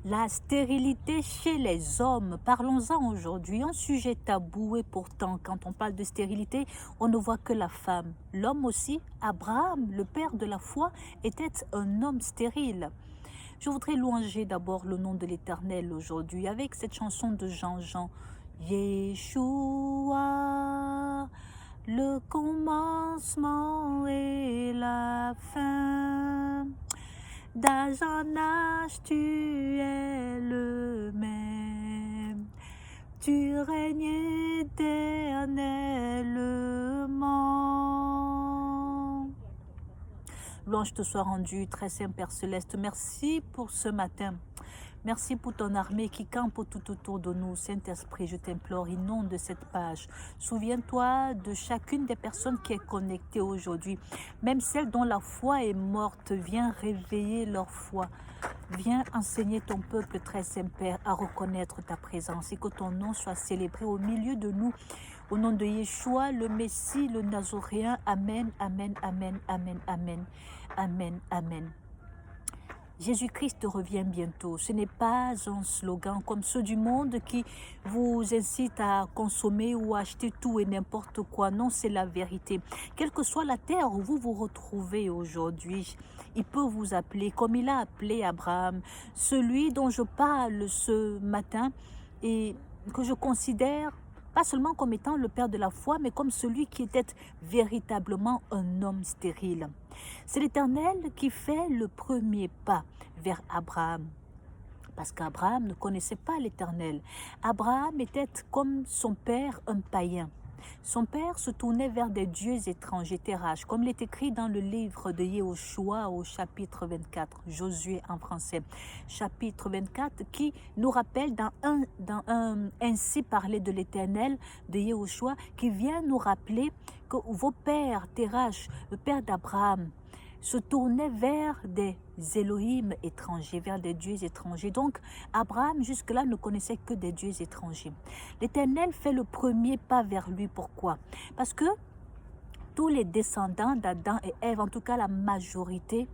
La stérilité chez les hommes, parlons-en aujourd'hui, un sujet tabou et pourtant quand on parle de stérilité, on ne voit que la femme. L'homme aussi, Abraham, le père de la foi, était un homme stérile. Je voudrais louanger d'abord le nom de l'Éternel aujourd'hui avec cette chanson de Jean-Jean. Yeshua, le commencement et la fin. D'âge en âge, tu es le même. Tu règnes éternellement. Louange te soit rendue, très saint Père Céleste. Merci pour ce matin. Merci pour ton armée qui campe tout autour de nous. Saint-Esprit, je t'implore, inonde cette page. Souviens-toi de chacune des personnes qui est connectée aujourd'hui. Même celles dont la foi est morte, viens réveiller leur foi. Viens enseigner ton peuple, très saint Père, à reconnaître ta présence et que ton nom soit célébré au milieu de nous. Au nom de Yeshua, le Messie, le Nazoréen. Amen, amen, amen, amen, amen, amen, amen. Jésus-Christ revient bientôt. Ce n'est pas un slogan comme ceux du monde qui vous incite à consommer ou à acheter tout et n'importe quoi. Non, c'est la vérité. Quelle que soit la terre où vous vous retrouvez aujourd'hui, il peut vous appeler comme il a appelé Abraham. Celui dont je parle ce matin et que je considère pas seulement comme étant le père de la foi, mais comme celui qui était véritablement un homme stérile. C'est l'Éternel qui fait le premier pas vers Abraham. Parce qu'Abraham ne connaissait pas l'Éternel. Abraham était comme son père, un païen. Son père se tournait vers des dieux étrangers, Terach, comme il est écrit dans le livre de Yehoshua au chapitre 24, Josué en français, chapitre 24, qui nous rappelle dans un ainsi parler de l'Éternel de Yehoshua, qui vient nous rappeler que vos pères, Terach, le père d'Abraham, se tournait vers des Elohim étrangers, vers des dieux étrangers. Donc, Abraham, jusque-là, ne connaissait que des dieux étrangers. L'Éternel fait le premier pas vers lui. Pourquoi? Parce que tous les descendants d'Adam et Ève, en tout cas la majorité,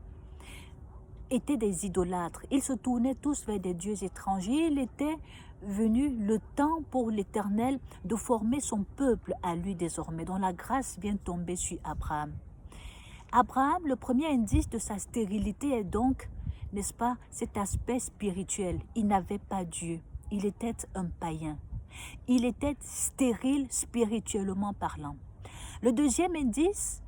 étaient des idolâtres. Ils se tournaient tous vers des dieux étrangers. Il était venu le temps pour l'Éternel de former son peuple à lui désormais, dont la grâce vient tomber sur Abraham. Abraham, le premier indice de sa stérilité est donc, n'est-ce pas, cet aspect spirituel. Il n'avait pas Dieu. Il était un païen. Il était stérile spirituellement parlant. Le deuxième indice,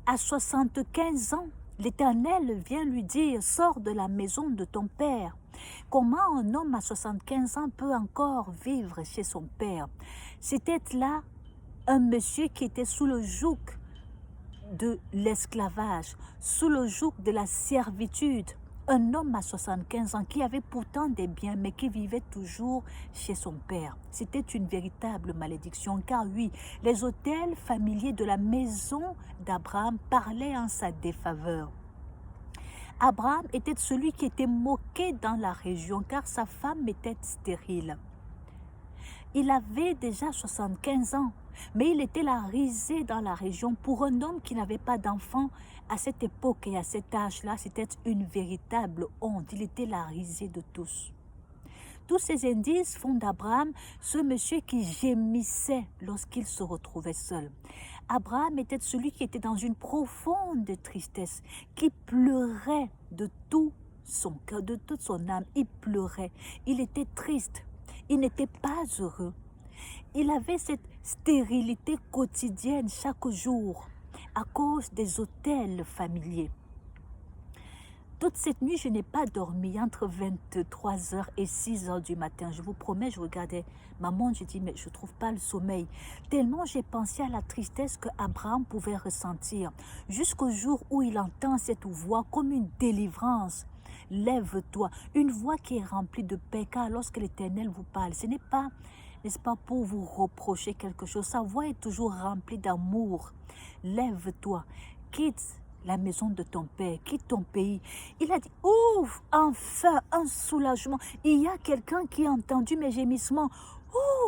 à 75 ans, l'Éternel vient lui dire, sors de la maison de ton père. Comment un homme à 75 ans peut encore vivre chez son père? C'était là un monsieur qui était sous le joug de l'esclavage, sous le joug de la servitude. Un homme à 75 ans qui avait pourtant des biens mais qui vivait toujours chez son père. C'était une véritable malédiction car oui, les autels familiers de la maison d'Abraham parlaient en sa défaveur. Abraham était celui qui était moqué dans la région car sa femme était stérile. Il avait déjà 75 ans, mais il était la risée dans la région. Pour un homme qui n'avait pas d'enfant à cette époque et à cet âge-là, c'était une véritable honte. Il était la risée de tous. Tous ces indices font d'Abraham ce monsieur qui gémissait lorsqu'il se retrouvait seul. Abraham était celui qui était dans une profonde tristesse, qui pleurait de tout son cœur, de toute son âme. Il pleurait, il était triste. Il n'était pas heureux. Il avait cette stérilité quotidienne chaque jour à cause des autels familiers. Toute cette nuit, je n'ai pas dormi entre 23 heures et 6 heures du matin. Je vous promets, je regardais ma montre, je dis, mais je ne trouve pas le sommeil. Tellement j'ai pensé à la tristesse que Abraham pouvait ressentir. Jusqu'au jour où il entend cette voix comme une délivrance. Lève-toi, une voix qui est remplie de paix, car lorsque l'Éternel vous parle, ce n'est pas, n'est-ce pas, pour vous reprocher quelque chose. Sa voix est toujours remplie d'amour. Lève-toi, quitte la maison de ton père, quitte ton pays. Il a dit, ouf, enfin un soulagement. Il y a quelqu'un qui a entendu mes gémissements.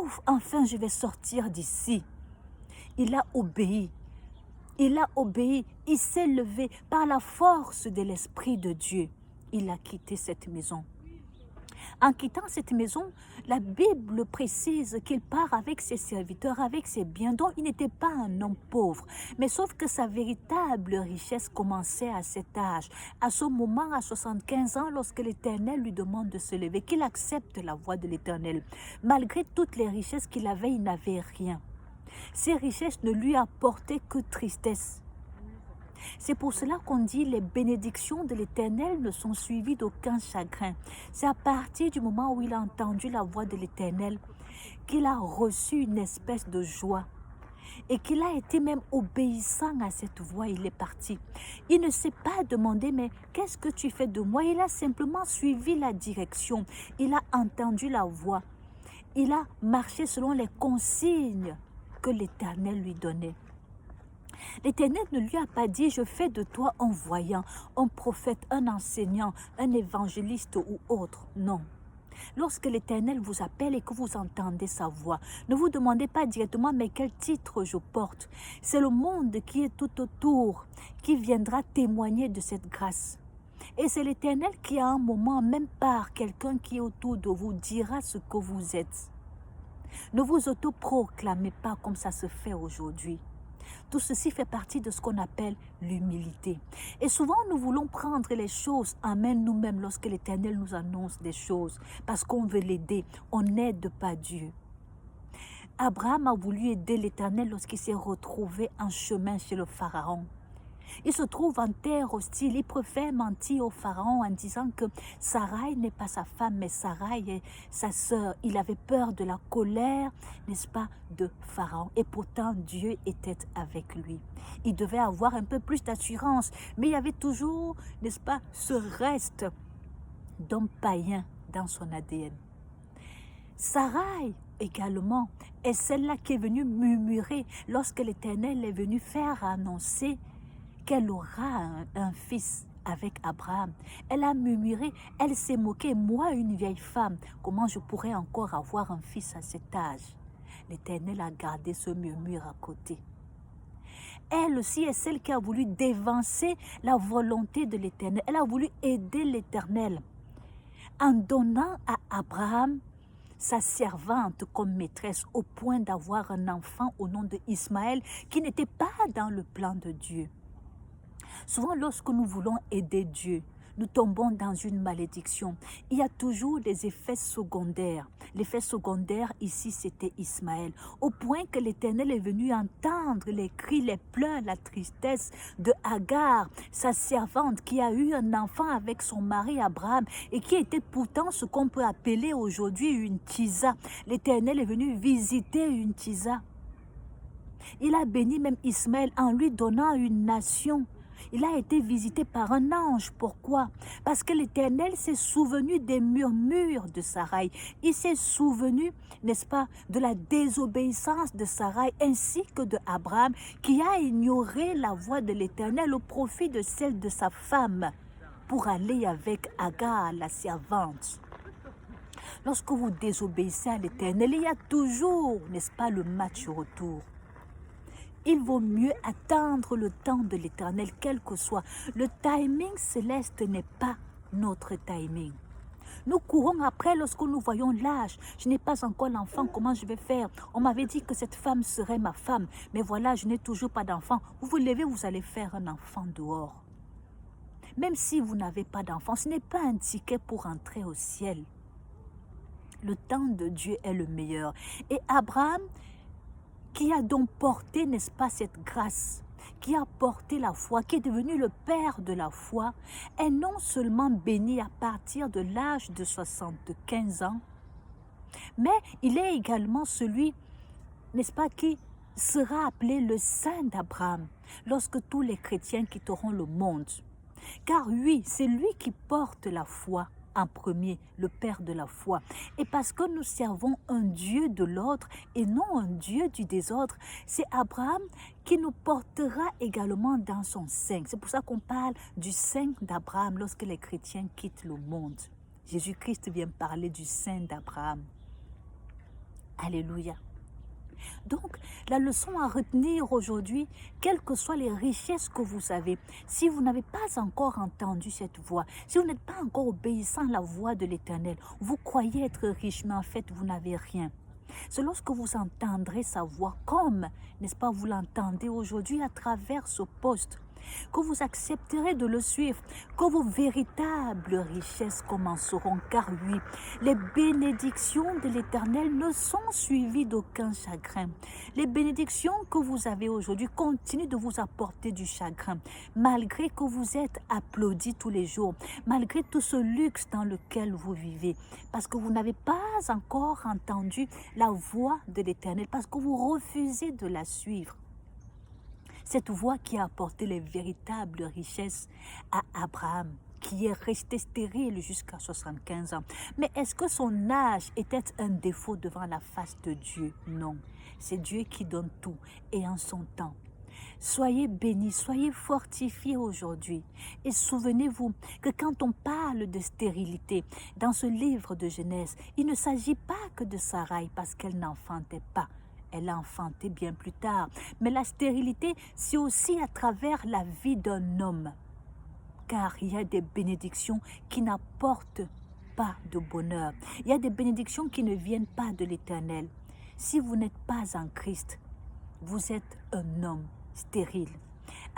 Ouf, enfin je vais sortir d'ici. Il a obéi. Il a obéi. Il s'est levé par la force de l'Esprit de Dieu. Il a quitté cette maison. En quittant cette maison, la Bible précise qu'il part avec ses serviteurs, avec ses biens, dont il n'était pas un homme pauvre. Mais sauf que sa véritable richesse commençait à cet âge. À ce moment, à 75 ans, lorsque l'Éternel lui demande de se lever, qu'il accepte la voix de l'Éternel. Malgré toutes les richesses qu'il avait, il n'avait rien. Ces richesses ne lui apportaient que tristesse. C'est pour cela qu'on dit les bénédictions de l'Éternel ne sont suivies d'aucun chagrin. C'est à partir du moment où il a entendu la voix de l'Éternel qu'il a reçu une espèce de joie et qu'il a été même obéissant à cette voix. Il est parti. Il ne s'est pas demandé, mais qu'est-ce que tu fais de moi? Il a simplement suivi la direction. Il a entendu la voix. Il a marché selon les consignes que l'Éternel lui donnait. L'Éternel ne lui a pas dit, je fais de toi un voyant, un prophète, un enseignant, un évangéliste ou autre. Non. Lorsque l'Éternel vous appelle et que vous entendez sa voix, ne vous demandez pas directement, mais quel titre je porte. C'est le monde qui est tout autour, qui viendra témoigner de cette grâce. Et c'est l'Éternel qui, à un moment, même par quelqu'un qui est autour de vous, dira ce que vous êtes. Ne vous autoproclamez pas comme ça se fait aujourd'hui. Tout ceci fait partie de ce qu'on appelle l'humilité. Et souvent, nous voulons prendre les choses en main nous-mêmes lorsque l'Éternel nous annonce des choses, parce qu'on veut l'aider. On n'aide pas Dieu. Abraham a voulu aider l'Éternel lorsqu'il s'est retrouvé en chemin chez le Pharaon. Il se trouve en terre hostile. Il préfère mentir au Pharaon en disant que Sarai n'est pas sa femme, mais Sarai est sa sœur. Il avait peur de la colère, n'est-ce pas, de Pharaon. Et pourtant, Dieu était avec lui. Il devait avoir un peu plus d'assurance, mais il y avait toujours, n'est-ce pas, ce reste d'homme païen dans son ADN. Sarai également est celle-là qui est venue murmurer lorsque l'Éternel est venu faire annoncer qu'elle aura un fils avec Abraham. Elle a murmuré, elle s'est moquée. Moi, une vieille femme, comment je pourrais encore avoir un fils à cet âge? L'Éternel a gardé ce murmure à côté. Elle aussi est celle qui a voulu dévancer la volonté de l'Éternel. Elle a voulu aider l'Éternel en donnant à Abraham sa servante comme maîtresse au point d'avoir un enfant au nom de Ismaël qui n'était pas dans le plan de Dieu. Souvent, lorsque nous voulons aider Dieu, nous tombons dans une malédiction. Il y a toujours des effets secondaires. L'effet secondaire ici, c'était Ismaël. Au point que l'Éternel est venu entendre les cris, les pleurs, la tristesse de Agar, sa servante qui a eu un enfant avec son mari Abraham et qui était pourtant ce qu'on peut appeler aujourd'hui une tisa. L'Éternel est venu visiter une tisa. Il a béni même Ismaël en lui donnant une nation. Il a été visité par un ange. Pourquoi? Parce que l'Éternel s'est souvenu des murmures de Sarai. Il s'est souvenu, n'est-ce pas, de la désobéissance de Sarai ainsi que de Abraham qui a ignoré la voix de l'Éternel au profit de celle de sa femme pour aller avec Agar, la servante. Lorsque vous désobéissez à l'Éternel, il y a toujours, n'est-ce pas, le match retour. Il vaut mieux attendre le temps de l'Éternel, quel que soit. Le timing céleste n'est pas notre timing. Nous courons après lorsque nous voyons l'âge. Je n'ai pas encore l'enfant, comment je vais faire? On m'avait dit que cette femme serait ma femme, mais voilà, je n'ai toujours pas d'enfant. Vous vous levez, vous allez faire un enfant dehors. Même si vous n'avez pas d'enfant, ce n'est pas un ticket pour entrer au ciel. Le temps de Dieu est le meilleur. Et Abraham, qui a donc porté, n'est-ce pas, cette grâce, qui a porté la foi, qui est devenu le père de la foi, est non seulement béni à partir de l'âge de 75 ans, mais il est également celui, n'est-ce pas, qui sera appelé le saint d'Abraham lorsque tous les chrétiens quitteront le monde. Car oui, c'est lui qui porte la foi en premier, le Père de la foi. Et parce que nous servons un Dieu de l'ordre et non un Dieu du désordre, c'est Abraham qui nous portera également dans son sein. C'est pour ça qu'on parle du sein d'Abraham lorsque les chrétiens quittent le monde. Jésus-Christ vient parler du sein d'Abraham. Alléluia. Donc, la leçon à retenir aujourd'hui, quelles que soient les richesses que vous avez, si vous n'avez pas encore entendu cette voix, si vous n'êtes pas encore obéissant à la voix de l'Éternel, vous croyez être riche, mais en fait, vous n'avez rien. C'est lorsque vous entendrez sa voix, comme, n'est-ce pas, vous l'entendez aujourd'hui à travers ce poste, que vous accepterez de le suivre, que vos véritables richesses commenceront, car oui, les bénédictions de l'Éternel ne sont suivies d'aucun chagrin. Les bénédictions que vous avez aujourd'hui continuent de vous apporter du chagrin, malgré que vous êtes applaudis tous les jours, malgré tout ce luxe dans lequel vous vivez, parce que vous n'avez pas encore entendu la voix de l'Éternel, parce que vous refusez de la suivre. Cette voix qui a apporté les véritables richesses à Abraham, qui est resté stérile jusqu'à 75 ans. Mais est-ce que son âge était un défaut devant la face de Dieu? Non, c'est Dieu qui donne tout et en son temps. Soyez bénis, soyez fortifiés aujourd'hui. Et souvenez-vous que quand on parle de stérilité, dans ce livre de Genèse, il ne s'agit pas que de Sarai parce qu'elle n'enfantait pas. Elle a enfanté bien plus tard. Mais la stérilité, c'est aussi à travers la vie d'un homme. Car il y a des bénédictions qui n'apportent pas de bonheur. Il y a des bénédictions qui ne viennent pas de l'Éternel. Si vous n'êtes pas en Christ, vous êtes un homme stérile.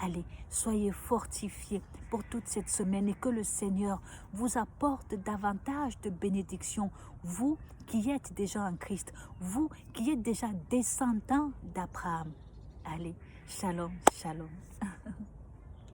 Allez, soyez fortifiés pour toute cette semaine et que le Seigneur vous apporte davantage de bénédictions. Vous qui êtes déjà en Christ, vous qui êtes déjà descendants d'Abraham. Allez, shalom, shalom.